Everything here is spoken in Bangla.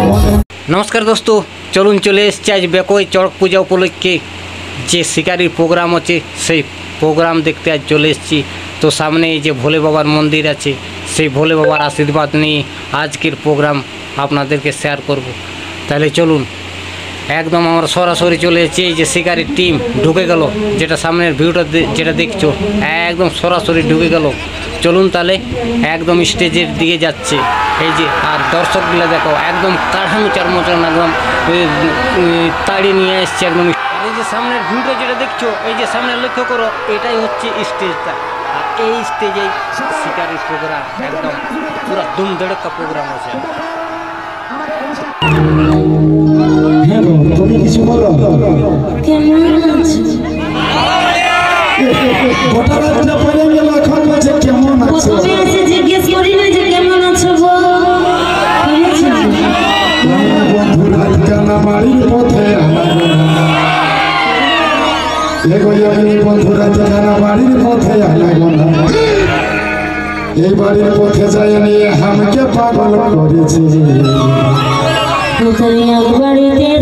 नमस्कार दोस्तों, चलून चले आज बेकोई चड़क पूजा उपलक्षे जे शिकारी प्रोग्राम आछे सेई प्रोग्राम देखते आज चले एसेछि। तो सामने जे भोले बाबार मंदिर आछे सेई भोले बाबार आशीर्वाद निये आजकेर प्रोग्राम आपनादेरके शेयर करब। ताहले चलून एकदम आमरा सरासरि चले एसेछि। जे शिकारी टीम ढुके गेल, जेटा सामনের ভিউটা যেটা দেখছো একদম সরাসরি ঢুকে গেল। চলুন তাহলে একদম স্টেজের দিকে যাচ্ছে। এই যে আর দর্শকগুলো দেখো একদম কাঠামো চারমোচান একদম তাড়িয়ে নিয়ে এসছে একদম। এই যে সামনের ভিউটা যেটা দেখছো, এই যে সামনে লক্ষ্য করো, এটাই হচ্ছে স্টেজটা। আর এই স্টেজেই শিকারি প্রোগ্রাম একদম পুরো ধুমধড়কা প্রোগ্রাম আছে। হ্যালো, তুমি কিছু বলো। কেমন আছো? গোটা রাতটা পড়ে গেল, এখন বলছে কেমন আছো। প্রথমে এসে জিজ্ঞেস করি না যে কেমন আছো গো। বন্ধুরা ঠিকানা বাড়ির পথে বন্ধুরা ঠিকানা বাড়ির পথে এই বাড়ির পথে যাই নিয়ে আমাকে পাগল করেছে। বাড়িতে